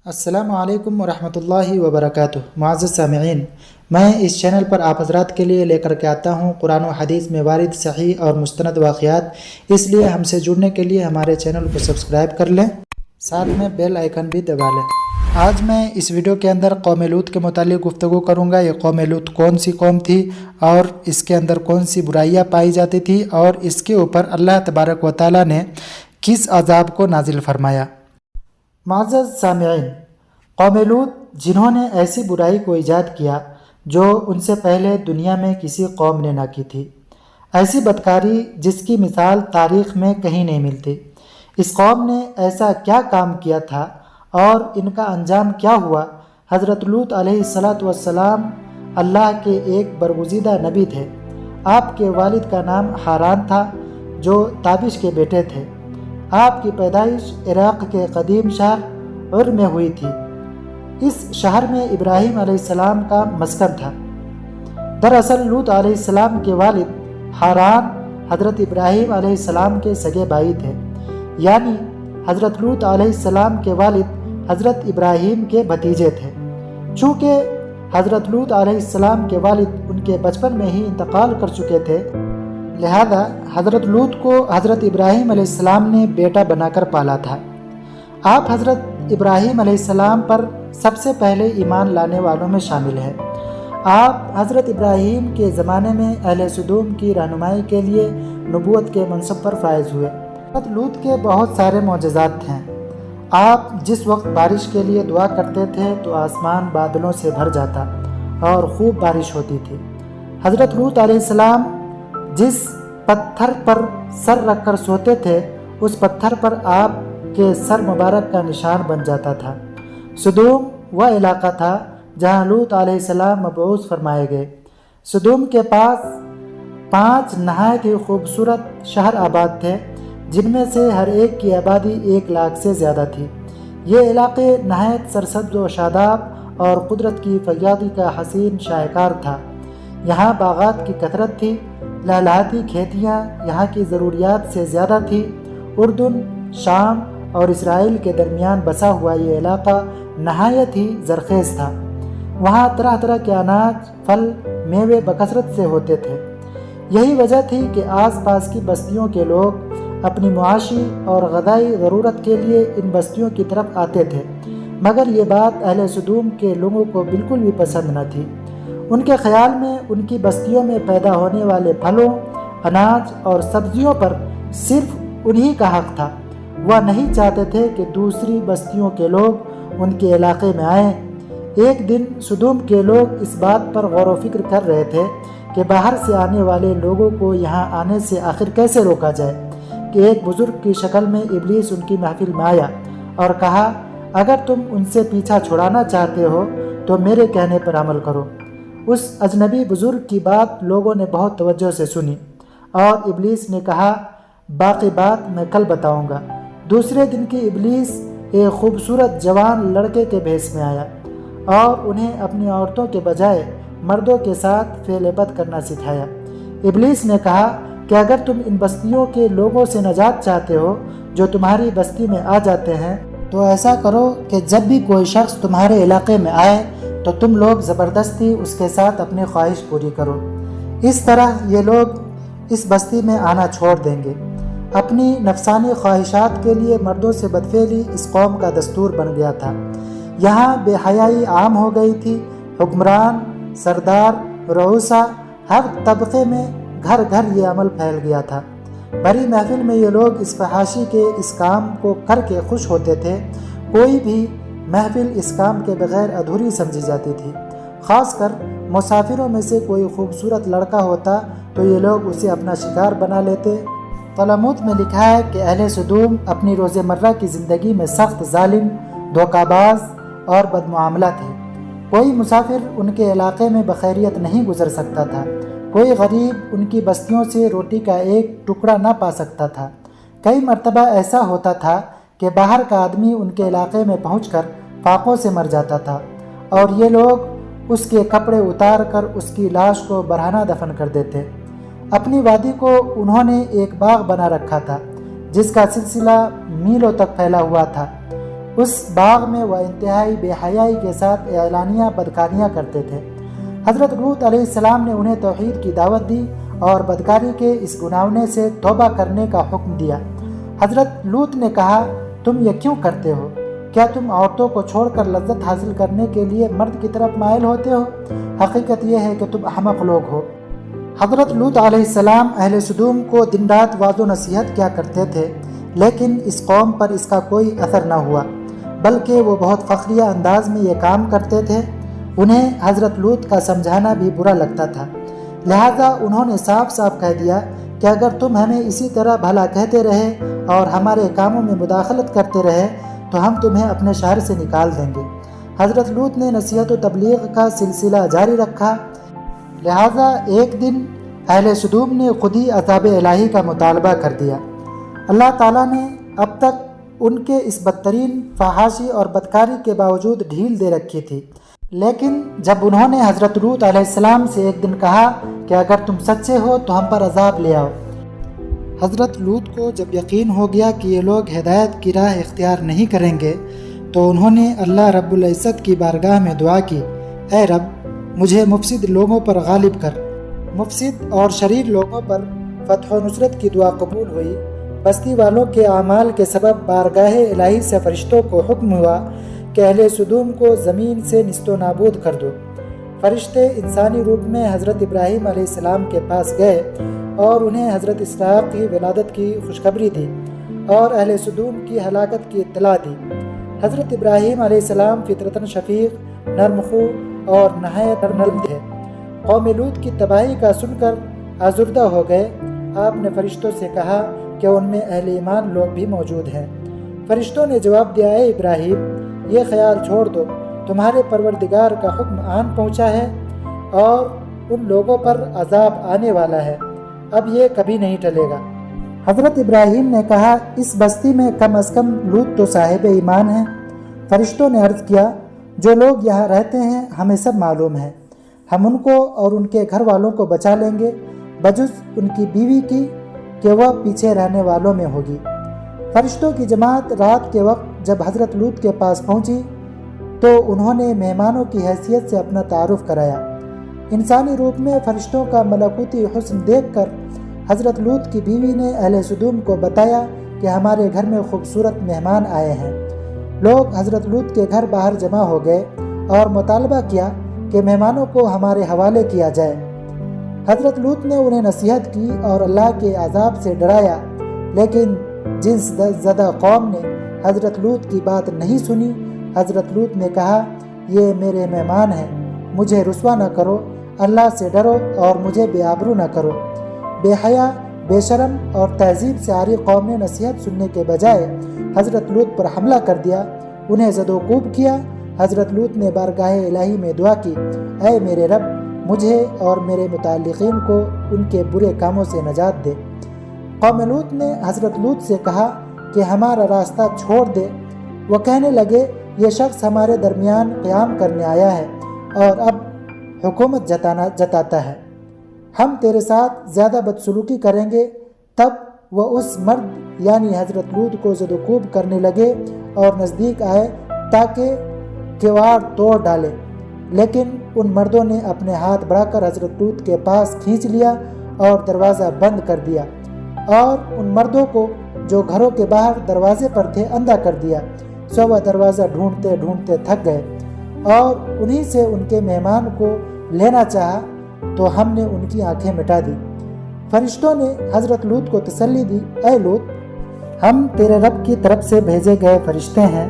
السلام علیکم ورحمۃ اللہ وبرکاتہ۔ معزز سامعین، میں اس چینل پر آپ حضرات کے لیے لے کر کے آتا ہوں قرآن و حدیث میں وارد صحیح اور مستند واقعات، اس لیے ہم سے جڑنے کے لیے ہمارے چینل کو سبسکرائب کر لیں، ساتھ میں بیل آئیکن بھی دبا لیں۔ آج میں اس ویڈیو کے اندر قوم لوط کے متعلق گفتگو کروں گا۔ یہ قوم لوط کون سی قوم تھی اور اس کے اندر کون سی برائیاں پائی جاتی تھی اور اس کے اوپر اللہ تبارک و تعالیٰ نے کس عذاب کو نازل فرمایا۔ معزز سامعین، قوم لوط جنہوں نے ایسی برائی کو ایجاد کیا جو ان سے پہلے دنیا میں کسی قوم نے نہ کی تھی، ایسی بدکاری جس کی مثال تاریخ میں کہیں نہیں ملتی۔ اس قوم نے ایسا کیا کام کیا تھا اور ان کا انجام کیا ہوا؟ حضرت لوط علیہ السلام اللہ کے ایک برگزیدہ نبی تھے۔ آپ کے والد کا نام حاران تھا جو تابش کے بیٹے تھے۔ آپ کی پیدائش عراق کے قدیم شہر عر میں ہوئی تھی۔ اس شہر میں ابراہیم علیہ السلام کا مسکن تھا۔ دراصل لوط علیہ السلام کے والد حاران حضرت ابراہیم علیہ السلام کے سگے بھائی تھے، یعنی حضرت لوط علیہ السلام کے والد حضرت ابراہیم کے بھتیجے تھے۔ چونکہ حضرت لوط علیہ السلام کے والد ان کے بچپن میں ہی انتقال کر چکے تھے، لہذا حضرت لوط کو حضرت ابراہیم علیہ السلام نے بیٹا بنا کر پالا تھا۔ آپ حضرت ابراہیم علیہ السلام پر سب سے پہلے ایمان لانے والوں میں شامل ہیں۔ آپ حضرت ابراہیم کے زمانے میں اہل سدوم کی رہنمائی کے لیے نبوت کے منصب پر فائز ہوئے۔ حضرت لوط کے بہت سارے معجزات ہیں۔ آپ جس وقت بارش کے لیے دعا کرتے تھے تو آسمان بادلوں سے بھر جاتا اور خوب بارش ہوتی تھی۔ حضرت لوط علیہ السلام جس پتھر پر سر رکھ کر سوتے تھے، اس پتھر پر آپ کے سر مبارک کا نشان بن جاتا تھا۔ سدوم وہ علاقہ تھا جہاں لوط علیہ السلام مبعوث فرمائے گئے۔ سدوم کے پاس 5 نہایت ہی خوبصورت شہر آباد تھے، جن میں سے ہر ایک کی آبادی 1 لاکھ سے زیادہ تھی۔ یہ علاقے نہایت سرسبز و شاداب اور قدرت کی فیاضی کا حسین شاہکار تھا۔ یہاں باغات کی کثرت تھی، لہلہاتی کھیتیاں یہاں کی ضروریات سے زیادہ تھی۔ اردن، شام اور اسرائیل کے درمیان بسا ہوا یہ علاقہ نہایت ہی زرخیز تھا۔ وہاں طرح طرح کے اناج، پھل، میوے بکثرت سے ہوتے تھے۔ یہی وجہ تھی کہ آس پاس کی بستیوں کے لوگ اپنی معاشی اور غذائی ضرورت کے لیے ان بستیوں کی طرف آتے تھے، مگر یہ بات اہل سدوم کے لوگوں کو بالکل بھی پسند نہ تھی۔ ان کے خیال میں ان کی بستیوں میں پیدا ہونے والے پھلوں، اناج اور سبزیوں پر صرف انہی کا حق تھا۔ وہ نہیں چاہتے تھے کہ دوسری بستیوں کے لوگ ان کے علاقے میں آئیں۔ ایک دن سدوم کے لوگ اس بات پر غور و فکر کر رہے تھے کہ باہر سے آنے والے لوگوں کو یہاں آنے سے آخر کیسے روکا جائے کہ ایک بزرگ کی شکل میں ابلیس ان کی محفل میں آیا اور کہا، اگر تم ان سے پیچھا چھڑانا چاہتے ہو تو میرے کہنے پر عمل کرو۔ اس اجنبی بزرگ کی بات لوگوں نے بہت توجہ سے سنی اور ابلیس نے کہا، باقی بات میں کل بتاؤں گا۔ دوسرے دن کی ابلیس ایک خوبصورت جوان لڑکے کے بھیس میں آیا اور انہیں اپنی عورتوں کے بجائے مردوں کے ساتھ فعل بد کرنا سکھایا۔ ابلیس نے کہا کہ اگر تم ان بستیوں کے لوگوں سے نجات چاہتے ہو جو تمہاری بستی میں آ جاتے ہیں تو ایسا کرو کہ جب بھی کوئی شخص تمہارے علاقے میں آئے تو تم لوگ زبردستی اس کے ساتھ اپنی خواہش پوری کرو۔ اس طرح یہ لوگ اس بستی میں آنا چھوڑ دیں گے۔ اپنی نفسانی خواہشات کے لیے مردوں سے بدفعلی اس قوم کا دستور بن گیا تھا۔ یہاں بے حیائی عام ہو گئی تھی۔ حکمران، سردار، رؤسا، ہر طبقے میں گھر گھر یہ عمل پھیل گیا تھا۔ بڑی محفل میں یہ لوگ اس فحاشی کے اس کام کو کر کے خوش ہوتے تھے۔ کوئی بھی محفل اس کام کے بغیر ادھوری سمجھی جاتی تھی۔ خاص کر مسافروں میں سے کوئی خوبصورت لڑکا ہوتا تو یہ لوگ اسے اپنا شکار بنا لیتے۔ طلمود میں لکھا ہے کہ اہل سدوم اپنی روزمرہ کی زندگی میں سخت ظالم، دھوکہ باز اور بدمعاملہ تھے۔ کوئی مسافر ان کے علاقے میں بخیریت نہیں گزر سکتا تھا۔ کوئی غریب ان کی بستیوں سے روٹی کا ایک ٹکڑا نہ پا سکتا تھا۔ کئی مرتبہ ایسا ہوتا تھا کہ باہر کا آدمی ان کے علاقے میں پہنچ کر فاقوں سے مر جاتا تھا اور یہ لوگ اس کے کپڑے اتار کر اس کی لاش کو برہنہ دفن کر دیتے۔ اپنی وادی کو انہوں نے ایک باغ بنا رکھا تھا جس کا سلسلہ میلوں تک پھیلا ہوا تھا۔ اس باغ میں وہ انتہائی بے حیائی کے ساتھ اعلانیہ بدکاریاں کرتے تھے۔ حضرت لوط علیہ السلام نے انہیں توحید کی دعوت دی اور بدکاری کے اس گناہونے سے توبہ کرنے کا حکم دیا۔ حضرت لوط نے کہا، تم یہ کیوں کرتے ہو؟ کیا تم عورتوں کو چھوڑ کر لذت حاصل کرنے کے لیے مرد کی طرف مائل ہوتے ہو؟ حقیقت یہ ہے کہ تم احمق لوگ ہو۔ حضرت لوط علیہ السلام اہل سدوم کو دن رات واعظ و نصیحت کیا کرتے تھے، لیکن اس قوم پر اس کا کوئی اثر نہ ہوا، بلکہ وہ بہت فخریہ انداز میں یہ کام کرتے تھے۔ انہیں حضرت لوط کا سمجھانا بھی برا لگتا تھا، لہذا انہوں نے صاف صاف کہہ دیا کہ اگر تم ہمیں اسی طرح بھلا کہتے رہے اور ہمارے کاموں میں مداخلت کرتے رہے تو ہم تمہیں اپنے شہر سے نکال دیں گے۔ حضرت لوط نے نصیحت و تبلیغ کا سلسلہ جاری رکھا، لہذا ایک دن اہل سدوم نے خود ہی عذاب الہی کا مطالبہ کر دیا۔ اللہ تعالیٰ نے اب تک ان کے اس بدترین فحاشی اور بدکاری کے باوجود ڈھیل دے رکھی تھی، لیکن جب انہوں نے حضرت لوط علیہ السلام سے ایک دن کہا کہ اگر تم سچے ہو تو ہم پر عذاب لے آؤ، حضرت لوط کو جب یقین ہو گیا کہ یہ لوگ ہدایت کی راہ اختیار نہیں کریں گے تو انہوں نے اللہ رب العزت کی بارگاہ میں دعا کی، اے رب مجھے مفسد لوگوں پر غالب کر۔ مفسد اور شریر لوگوں پر فتح و نصرت کی دعا قبول ہوئی۔ بستی والوں کے اعمال کے سبب بارگاہ الہی سے فرشتوں کو حکم ہوا کہ اہل سدوم کو زمین سے نیست و نابود کر دو۔ فرشتے انسانی روپ میں حضرت ابراہیم علیہ السلام کے پاس گئے اور انہیں حضرت اسحاق کی ولادت کی خوشخبری دی اور اہل سدوم کی ہلاکت کی اطلاع دی۔ حضرت ابراہیم علیہ السلام فطرتاً شفیق، نرم خو اور نہایت نرم تھے۔ قوم لوط کی تباہی کا سن کر آزردہ ہو گئے۔ آپ نے فرشتوں سے کہا کہ ان میں اہل ایمان لوگ بھی موجود ہیں۔ فرشتوں نے جواب دیا، اے ابراہیم یہ خیال چھوڑ دو، تمہارے پروردگار کا حکم آن پہنچا ہے اور ان لوگوں پر عذاب آنے والا ہے، اب یہ کبھی نہیں ٹلے گا۔ حضرت ابراہیم نے کہا، اس بستی میں کم از کم لوط تو صاحب ایمان ہیں۔ فرشتوں نے عرض کیا، جو لوگ یہاں رہتے ہیں ہمیں سب معلوم ہے، ہم ان کو اور ان کے گھر والوں کو بچا لیں گے، بجز ان کی بیوی کی کہ وہ پیچھے رہنے والوں میں ہوگی۔ فرشتوں کی جماعت رات کے وقت جب حضرت لوط کے پاس پہنچی تو انہوں نے مہمانوں کی حیثیت سے اپنا تعارف کرایا۔ انسانی روپ میں فرشتوں کا ملکوتی حسن دیکھ کر حضرت لوط کی بیوی نے اہل سدوم کو بتایا کہ ہمارے گھر میں خوبصورت مہمان آئے ہیں۔ لوگ حضرت لوط کے گھر باہر جمع ہو گئے اور مطالبہ کیا کہ مہمانوں کو ہمارے حوالے کیا جائے۔ حضرت لوط نے انہیں نصیحت کی اور اللہ کے عذاب سے ڈرایا، لیکن جنس زدہ قوم نے حضرت لوط کی بات نہیں سنی۔ حضرت لوط نے کہا، یہ میرے مہمان ہیں، مجھے رسوا نہ کرو، اللہ سے ڈرو اور مجھے بے آبرو نہ کرو۔ بے حیا، بے شرم اور تہذیب سے عاری قوم نے نصیحت سننے کے بجائے حضرت لوط پر حملہ کر دیا، انہیں زد و کوب کیا۔ حضرت لوط نے بارگاہ الہی میں دعا کی، اے میرے رب مجھے اور میرے متعلقین کو ان کے برے کاموں سے نجات دے۔ قوم لوط نے حضرت لوط سے کہا کہ ہمارا راستہ چھوڑ دے۔ وہ کہنے لگے، یہ شخص ہمارے درمیان قیام کرنے آیا ہے اور اب حکومت جتاتا ہے، ہم تیرے ساتھ زیادہ بدسلوکی کریں گے۔ تب وہ اس مرد یعنی حضرت لوط کو زد و کوب کرنے لگے اور نزدیک آئے تاکہ کیوار توڑ ڈالے، لیکن ان مردوں نے اپنے ہاتھ بڑھا کر حضرت لوط کے پاس کھینچ لیا اور دروازہ بند کر دیا، اور ان مردوں کو جو گھروں کے باہر دروازے پر تھے اندھا کر دیا۔ سو وہ دروازہ ڈھونڈتے ڈھونڈتے تھک گئے اور انہی سے ان کے مہمان کو لینا چاہا تو ہم نے ان کی آنکھیں مٹا دی۔ فرشتوں نے حضرت لوط کو تسلی دی، اے لوط ہم تیرے رب کی طرف سے بھیجے گئے فرشتے ہیں،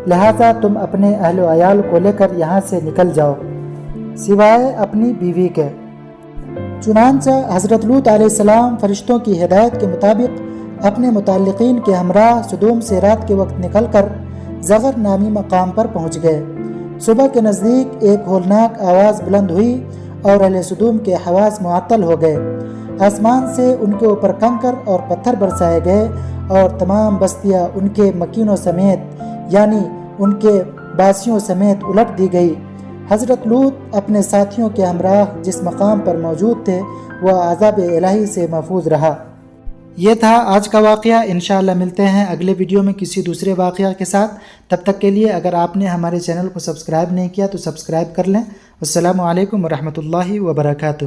لہٰذا تم اپنے اہل و عیال کو لے کر یہاں سے نکل جاؤ سوائے اپنی بیوی کے۔ چنانچہ حضرت لوط علیہ السلام فرشتوں کی ہدایت کے مطابق اپنے متعلقین کے ہمراہ سدوم سے رات کے وقت نکل کر زغر نامی مقام پر پہنچ گئے۔ صبح کے نزدیک ایک ہولناک آواز بلند ہوئی اور اہل سدوم کے حواس معطل ہو گئے۔ آسمان سے ان کے اوپر کنکر اور پتھر برسائے گئے اور تمام بستیاں ان کے مکینوں سمیت یعنی ان کے باسیوں سمیت الٹ دی گئی۔ حضرت لوط اپنے ساتھیوں کے ہمراہ جس مقام پر موجود تھے وہ عذاب الہی سے محفوظ رہا۔ یہ تھا آج کا واقعہ۔ انشاءاللہ ملتے ہیں اگلے ویڈیو میں کسی دوسرے واقعہ کے ساتھ۔ تب تک کے لیے اگر آپ نے ہمارے چینل کو سبسکرائب نہیں کیا تو سبسکرائب کر لیں۔ السلام علیکم ورحمۃ اللہ وبرکاتہ۔